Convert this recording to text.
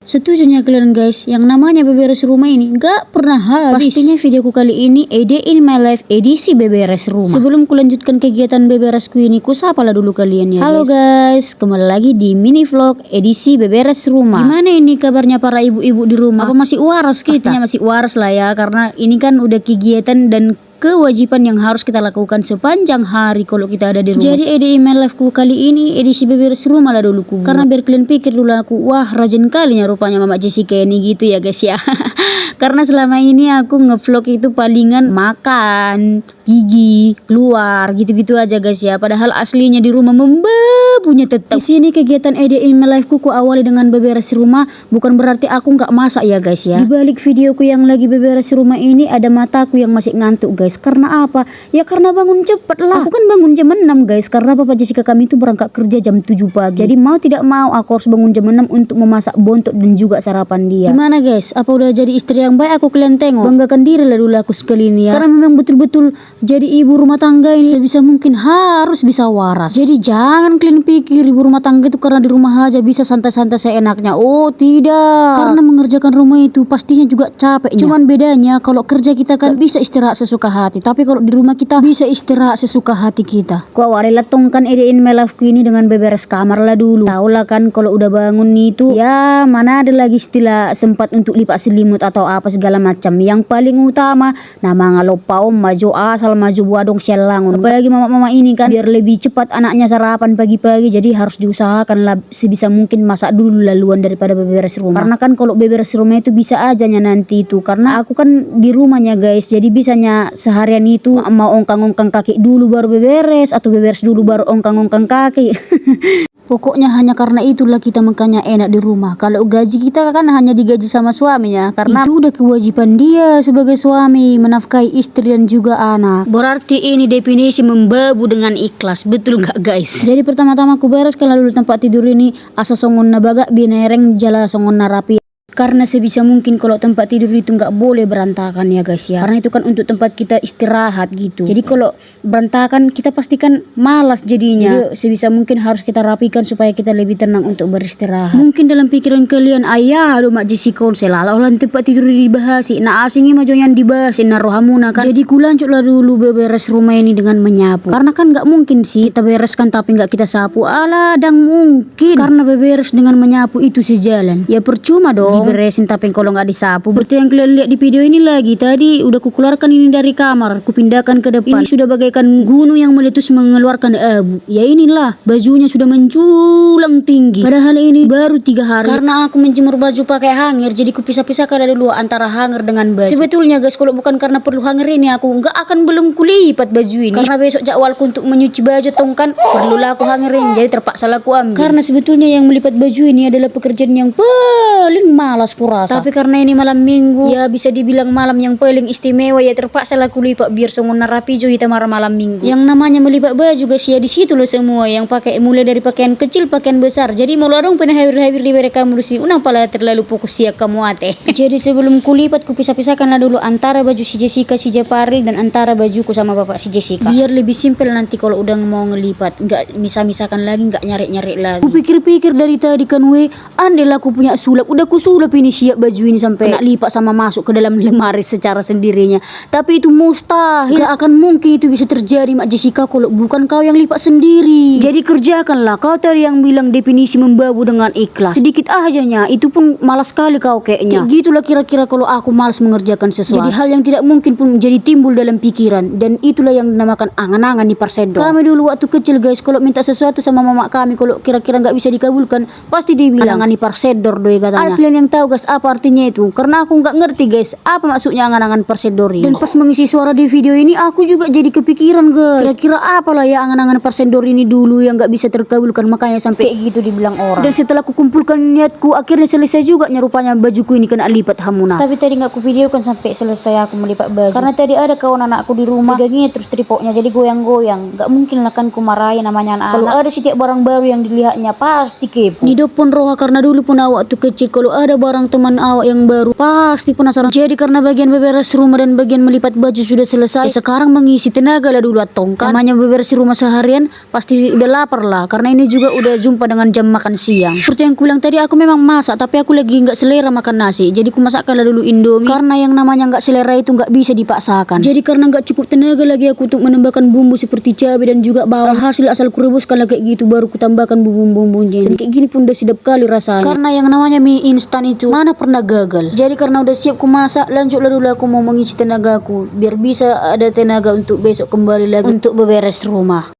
Setujunya kalian guys, yang namanya beberes rumah ini gak pernah habis. Pastinya videoku kali ini A Day in My Life edisi beberes rumah. Sebelum kulanjutkan kegiatan beberesku ini, kusapalah dulu kalian ya. Halo guys, kembali lagi di mini vlog edisi beberes rumah. Gimana ini kabarnya para ibu-ibu di rumah? Apa masih waras kita? Pastinya masih waras lah ya, karena ini kan udah kegiatan dan kewajiban yang harus kita lakukan sepanjang hari kalau kita ada di rumah. Jadi ide email live ku kali ini edisi beberes rumah lah dulu ku. Karena biar kalian pikir dulu aku, wah rajin kalinya rupanya Mama Jessica ini gitu ya guys ya. Karena selama ini aku ngevlog itu palingan makan, gigi, keluar, gitu-gitu aja guys ya. Padahal aslinya di rumah membabunya tetap. Di sini kegiatan ide email live ku awali dengan beberes rumah, bukan berarti aku nggak masak ya guys ya. Di balik videoku yang lagi beberes rumah ini ada mataku yang masih ngantuk guys. Karena apa? Ya karena bangun cepet lah. Aku kan bangun jam 6 guys, karena Papa Jessica kami itu berangkat kerja jam 7 pagi. Jadi mau tidak mau aku harus bangun jam 6 untuk memasak bontot dan juga sarapan dia. Gimana guys? Apa udah jadi istri yang baik aku kalian tengok? Banggakan diri lah dulu aku sekali ini ya. Karena memang betul-betul jadi ibu rumah tangga ini sebisa mungkin harus bisa waras. Jadi jangan kalian pikir ibu rumah tangga itu karena di rumah aja bisa santai-santai seenaknya. Oh tidak. Karena mengerjakan rumah itu pastinya juga capeknya. Cuman bedanya kalau kerja kita kan bisa istirahat sesuka hati, tapi kalau di rumah kita bisa istirahat sesuka hati kita. Ku awali latongkan idein melafku ini dengan beberes kamar lah dulu. Tahu lah kan kalau udah bangun itu ya mana ada lagi istilah sempat untuk lipat selimut atau apa segala macam. Yang paling utama nama ngalopau maju asal maju buadong selangun. Apalagi mama-mama ini kan biar lebih cepat anaknya sarapan pagi-pagi, jadi harus diusahakan lah sebisa mungkin masak dulu laluan daripada beberes rumah. Karena kan kalau beberes rumah itu bisa ajanya nanti itu, karena aku kan di rumahnya guys, jadi bisanya seharian itu mau ongkang-ongkang kaki dulu baru beberes, atau beberes dulu baru ongkang-ongkang kaki. Pokoknya hanya karena itulah kita makanya enak di rumah. Kalau gaji kita kan hanya digaji sama suaminya, karena itu udah kewajiban dia sebagai suami menafkahi istri dan juga anak. Berarti ini definisi membabu dengan ikhlas, betul nggak guys? Jadi pertama-tama aku bereskan lalu tempat tidur ini asa songon na baga binereng jala songon na rapi. Karena sebisa mungkin kalau tempat tidur itu nggak boleh berantakan ya guys ya. Karena itu kan untuk tempat kita istirahat gitu. Jadi kalau berantakan kita pastikan malas jadinya. Jadi sebisa mungkin harus kita rapikan supaya kita lebih tenang untuk beristirahat. Mungkin dalam pikiran kalian, ayah aduh Mak Jessica selalu tempat tidur dibahas. Nah asingnya majonya dibahas na rohamuna kan. Jadi kulanjut lah dulu beberes rumah ini dengan menyapu. Karena kan nggak mungkin sih kita bereskan tapi nggak kita sapu. Alah dang mungkin. Karena beberes dengan menyapu itu sejalan. Ya percuma dong beresin tapi kalau nggak disapu. Berarti yang kalian lihat di video ini lagi tadi udah kukeluarkan ini dari kamar, kupindahkan ke depan. Ini sudah bagaikan gunung yang meletus mengeluarkan abu. Ya inilah bajunya sudah menculang tinggi. Padahal ini baru 3 hari. Karena aku menjemur baju pakai hanger, jadi kupisah-pisahkan dulu antara hanger dengan baju. Sebetulnya guys kalau bukan karena perlu hanger ini aku nggak akan belum kulipat baju ini. Karena besok jadwalku untuk menyuci baju tongkan perlulah aku hangerin, jadi terpaksa aku ambil. Karena sebetulnya yang melipat baju ini adalah pekerjaan yang paling malas kurasa. Tapi karena ini malam minggu, ya bisa dibilang malam yang paling istimewa, ya terpaksa lah kulipat biar songon rapi jo kita malam minggu. Yang namanya melipat baju guys ya di situ loh semua yang pakai, mulai dari pakaian kecil pakaian besar. Jadi mau dong pernah hawir-hawir di kamu lusi unang pala terlalu fokus ya kamu ate. Jadi sebelum kulipat kupisah-pisahkan lah dulu antara baju si Jessica si Japaril dan antara bajuku sama bapak si Jessica. Biar lebih simpel nanti kalau udah mau ngelipat, nggak misah-misahkan lagi, nggak nyari-nyari lagi. Aku pikir-pikir dari tadi kan andailah aku punya sulap, udah kusulap ini siap baju ini sampai nak lipat sama masuk ke dalam lemari secara sendirinya. Tapi itu mustahil, gak akan mungkin itu bisa terjadi Mak Jessica kalau bukan kau yang lipat sendiri. Jadi kerjakanlah. Kau tadi yang bilang definisi membabu dengan ikhlas, sedikit ajanya itu pun malas sekali kau kayaknya. Kayak gitulah kira-kira kalau aku malas mengerjakan sesuatu. Jadi hal yang tidak mungkin pun jadi timbul dalam pikiran, dan itulah yang dinamakan angan-angan di Parsedo. Kami dulu waktu kecil guys kalau minta sesuatu sama mama kami, kalau kira-kira nggak bisa dikabulkan pasti dibilang angan di Parsedor doi katanya. Ada kalian yang tahu guys apa artinya itu? Karena aku nggak ngerti guys apa maksudnya angan-angan Parsedori. Dan pas mengisi suara di video ini aku juga jadi kepikiran guys, kira-kira apalah ya angan-angan Parsedori ini dulu yang nggak bisa terkabulkan, makanya sampai kayak gitu dibilang orang. Dan setelah aku kumpulkan niatku akhirnya selesai juga rupanya bajuku ini kena lipat hamuna. Tapi tadi nggak aku videokan sampai selesai aku melipat baju, karena tadi ada kawan anakku di rumah pegangnya terus tripodnya jadi goyang-goyang. Nggak mungkin lah kan kumarahin namanya anak. Kalau ada setiap barang baru yang dilihatnya pasti kepo. Nido pun roha karena dulu pun waktu kecil kalau ada barang teman awak yang baru, pasti penasaran. Jadi karena bagian beberes rumah dan bagian melipat baju sudah selesai, sekarang mengisi tenaga lah dulu atongkan. Namanya beberes rumah seharian, pasti udah lapar lah, karena ini juga udah jumpa dengan jam makan siang. Seperti yang kubilang tadi, aku memang masak, tapi aku lagi nggak selera makan nasi. Jadi ku masakkanlah dulu Indomie, karena yang namanya nggak selera itu nggak bisa dipaksakan. Jadi karena nggak cukup tenaga lagi aku untuk menambahkan bumbu seperti cabai dan juga bawang. Hasil asal ku rebuskan lah kayak gitu, baru ku tambahkan bumbu-bumbunya. Dan kayak gini pun udah sedap kali rasanya. Karena yang namanya mie instan itu mana pernah gagal. Jadi karena udah siap ku masak, lanjutlah dulu aku mau mengisi tenagaku biar bisa ada tenaga untuk besok kembali lagi untuk beberes rumah.